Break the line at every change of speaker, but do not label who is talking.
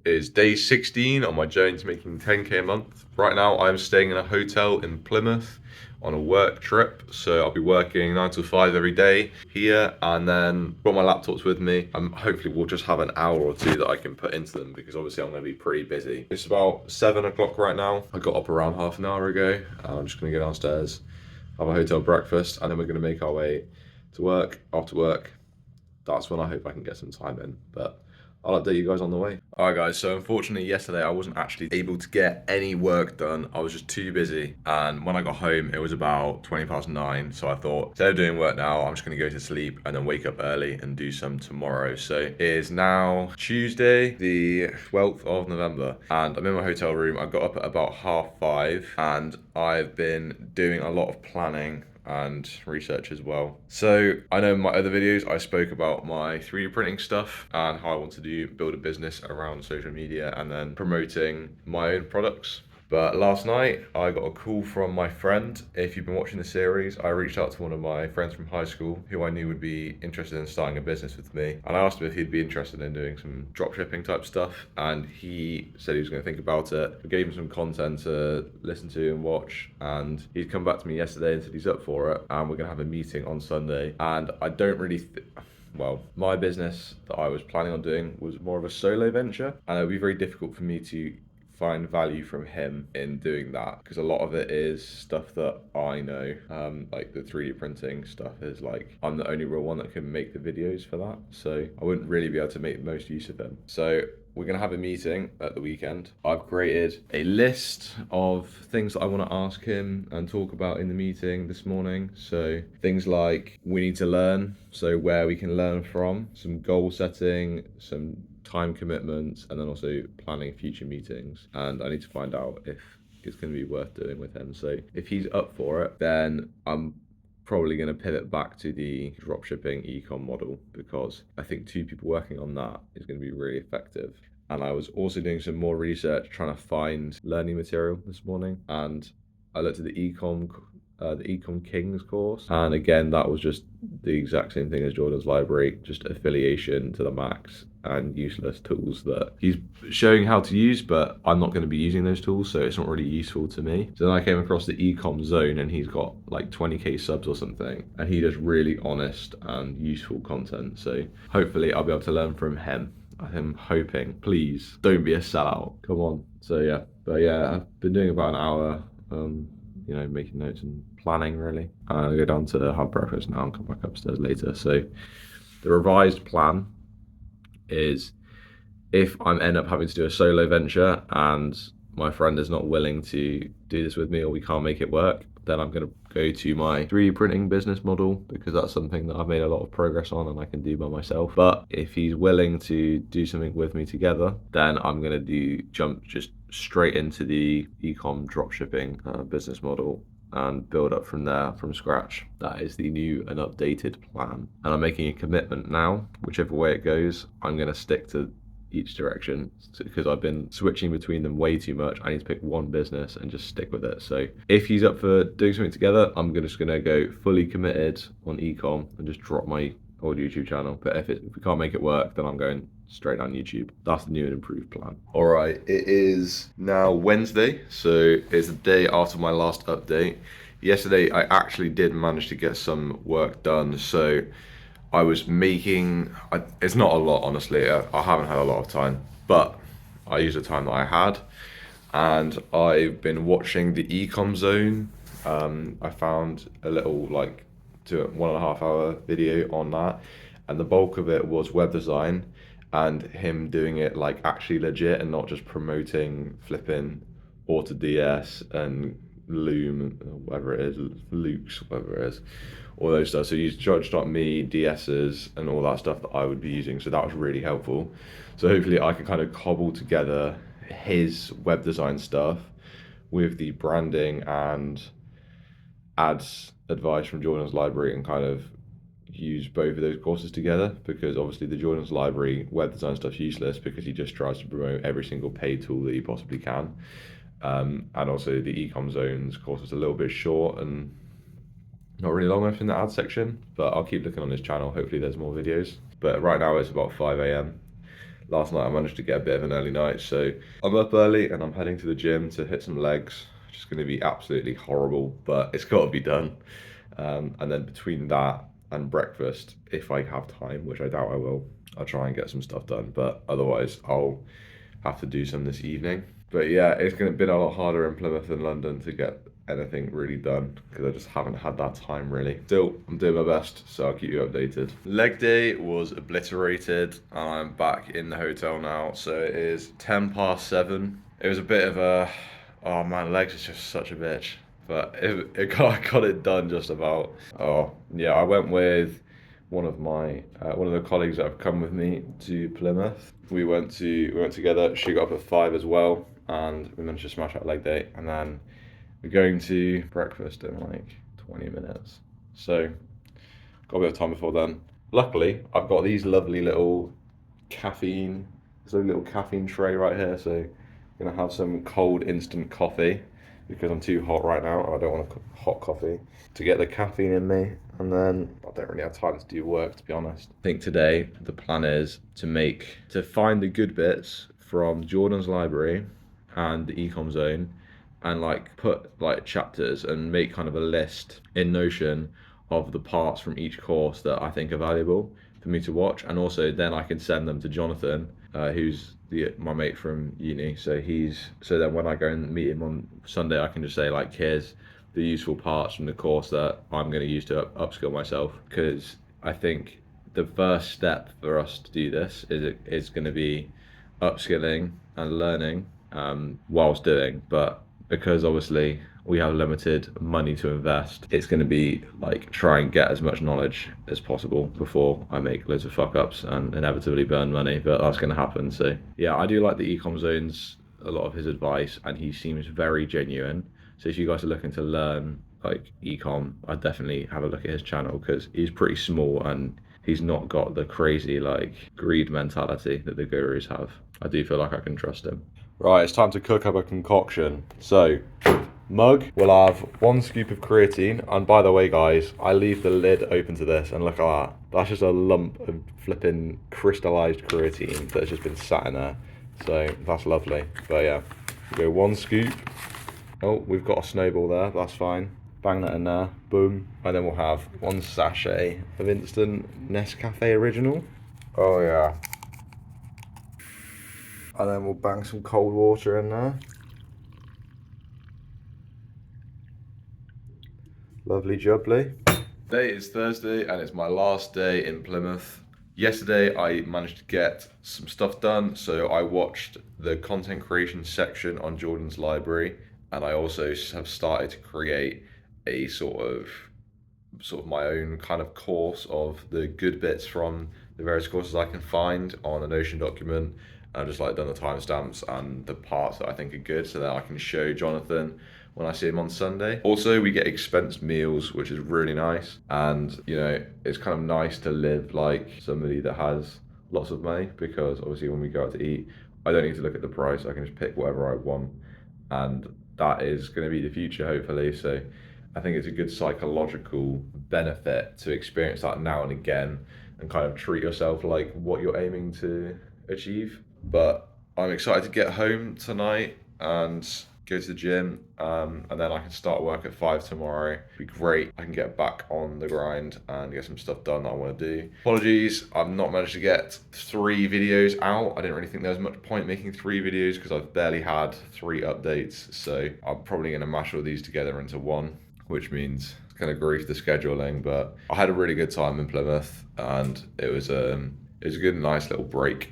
It is day 16 on my journey to making 10k a month. Right now, I'm staying in a hotel in Plymouth on a work trip. So I'll be working 9 till 5 every day here, and then got my laptops with me. Hopefully we'll just have an hour or two that I can put into them because obviously I'm going to be pretty busy. It's about 7 o'clock right now. I got up around half an hour ago. I'm just going to go downstairs, have a hotel breakfast, and then we're going to make our way to work. After work, that's when I hope I can get some time in. But I'll update you guys on the way. Alright guys, so unfortunately yesterday I wasn't actually able to get any work done. I was just too busy, and when I got home it was about 20 past 9, so I thought instead of doing work now, I'm just going to go to sleep and then wake up early and do some tomorrow. So it is now Tuesday the 12th of November, and I'm in my hotel room. I got up at about 5:30 and I've been doing a lot of planning and research as well. So I know in my other videos I spoke about my 3D printing stuff and how I want to build a business around social media and then promoting my own products. But last night I got a call from my friend. If you've been watching the series, I reached out to one of my friends from high school who I knew would be interested in starting a business with me. And I asked him if he'd be interested in doing some dropshipping type stuff. And he said he was going to think about it. I gave him some content to listen to and watch. And he'd come back to me yesterday and said he's up for it. And we're going to have a meeting on Sunday. And I don't really well, my business that I was planning on doing was more of a solo venture. And it would be very difficult for me to find value from him in doing that because a lot of it is stuff that I know, like the 3D printing stuff is like I'm the only real one that can make the videos for that, so I wouldn't really be able to make the most use of him. So we're going to have a meeting at the weekend. I've created a list of things that I want to ask him and talk about in the meeting this morning. So things like we need to learn, so where we can learn from, some goal setting, some time commitments, and then also planning future meetings. And I need to find out if it's going to be worth doing with him. So if he's up for it, then I'm probably going to pivot back to the dropshipping ecom model because I think two people working on that is going to be really effective. And I was also doing some more research trying to find learning material this morning, and I looked at the Ecom Kings course, and again that was just the exact same thing as Jordan's library, just affiliation to the max and useless tools that he's showing how to use, but I'm not going to be using those tools, so it's not really useful to me. So then I came across the Ecom Zone, and he's got like 20k subs or something, and he does really honest and useful content, so hopefully I'll be able to learn from him. I'm hoping. Please don't be a sellout, come on. So yeah, but yeah, I've been doing about an hour, making notes and planning really. I'll go down to have breakfast now and come back upstairs later. So the revised plan is if I end up having to do a solo venture and my friend is not willing to do this with me or we can't make it work, then I'm going to go to my 3D printing business model because that's something that I've made a lot of progress on and I can do by myself. But if he's willing to do something with me together, then I'm going to jump just straight into the ecom dropshipping business model and build up from there from scratch. That is the new and updated plan. And I'm making a commitment now, whichever way it goes, I'm going to stick to each direction because I've been switching between them way too much. I need to pick one business and just stick with it. So if he's up for doing something together, I'm just going to go fully committed on ecom and just drop my old YouTube channel. But if we can't make it work, then I'm going straight on YouTube. That's the new and improved plan. All right, it is now Wednesday, so it's the day after my last update. Yesterday, I actually did manage to get some work done, so I was making, it's not a lot, honestly. I haven't had a lot of time, but I used the time that I had, and I've been watching the Ecom Zone. I found a little 1.5 hour video on that, and the bulk of it was web design and him doing it like actually legit and not just promoting flipping AutoDS and Loom, whatever it is, Luke's, whatever it is, all those stuff. So he's judged on me, DSs, and all that stuff that I would be using. So that was really helpful. So hopefully I can kind of cobble together his web design stuff with the branding and ads advice from Jordan's library and kind of use both of those courses together, because obviously the Jordan's library web design stuff's useless because he just tries to promote every single paid tool that he possibly can. And also the Ecom Zones course is a little bit short and not really long enough in the ad section, but I'll keep looking on his channel. Hopefully there's more videos. But right now it's about 5 a.m. last night I managed to get a bit of an early night, so I'm up early and I'm heading to the gym to hit some legs, which is going to be absolutely horrible, but it's got to be done. And then between that and breakfast, if I have time, which I doubt I will, I'll try and get some stuff done, but otherwise I'll have to do some this evening. But yeah, it's going to be a lot harder in Plymouth than London to get anything really done because I just haven't had that time really. Still, I'm doing my best, so I'll keep you updated. Leg day was obliterated and I'm back in the hotel now. So it is 7:10. It was a bit of a, oh man, legs is just such a bitch. But I got it done just about. Oh yeah, I went with one of the colleagues that have come with me to Plymouth. We went together. She got up at 5 as well, and we managed to smash out leg day. And then we're going to breakfast in like 20 minutes. So got a bit of time before then. Luckily, I've got these lovely little caffeine tray right here. So I'm gonna have some cold instant coffee because I'm too hot right now. I don't want a hot coffee to get the caffeine in me. And then I don't really have time to do work, to be honest. I think today the plan is to find the good bits from Jordan's library and the ecom zone and like put like chapters and make kind of a list in Notion of the parts from each course that I think are valuable for me to watch. And also then I can send them to Jonathan, who's my mate from uni. So then when I go and meet him on Sunday, I can just say like, here's the useful parts from the course that I'm going to use to upskill myself. Because I think the first step for us to do this is going to be upskilling and learning whilst doing. But because obviously we have limited money to invest, it's going to be like try and get as much knowledge as possible before I make loads of fuck ups and inevitably burn money, but that's going to happen. So yeah, I do like the ecom zones, a lot of his advice, and he seems very genuine. So if you guys are looking to learn like ecom, I'd definitely have a look at his channel because he's pretty small and he's not got the crazy like greed mentality that the gurus have. I do feel like I can trust him. Right, it's time to cook up a concoction. So, mug will have 1 scoop of creatine. And by the way, guys, I leave the lid open to this and look at that. That's just a lump of flipping crystallized creatine that's just been sat in there. So that's lovely. But yeah, we go 1 scoop. Oh, we've got a snowball there. That's fine. Bang that in there. Boom. And then we'll have 1 sachet of instant Nescafe Original. Oh yeah. And then we'll bang some cold water in there. Lovely jubbly. Today is Thursday and it's my last day in Plymouth. Yesterday I managed to get some stuff done, so I watched the content creation section on Jordan's library, and I also have started to create a sort of my own kind of course of the good bits from the various courses I can find on a Notion document. I've just like done the timestamps and the parts that I think are good so that I can show Jonathan when I see him on Sunday. Also, we get expense meals, which is really nice. And, you know, it's kind of nice to live like somebody that has lots of money because obviously when we go out to eat, I don't need to look at the price. I can just pick whatever I want. And that is going to be the future, hopefully. So I think it's a good psychological benefit to experience that now and again and kind of treat yourself like what you're aiming to achieve. But I'm excited to get home tonight and go to the gym, and then I can start work at 5 tomorrow. It'd be great. I can get back on the grind and get some stuff done that I want to do. Apologies, I've not managed to get 3 videos out. I didn't really think there was much point making 3 videos because I've barely had 3 updates. So I'm probably going to mash all these together into one, which means it's kind of grief the scheduling. But I had a really good time in Plymouth and it was a good, nice little break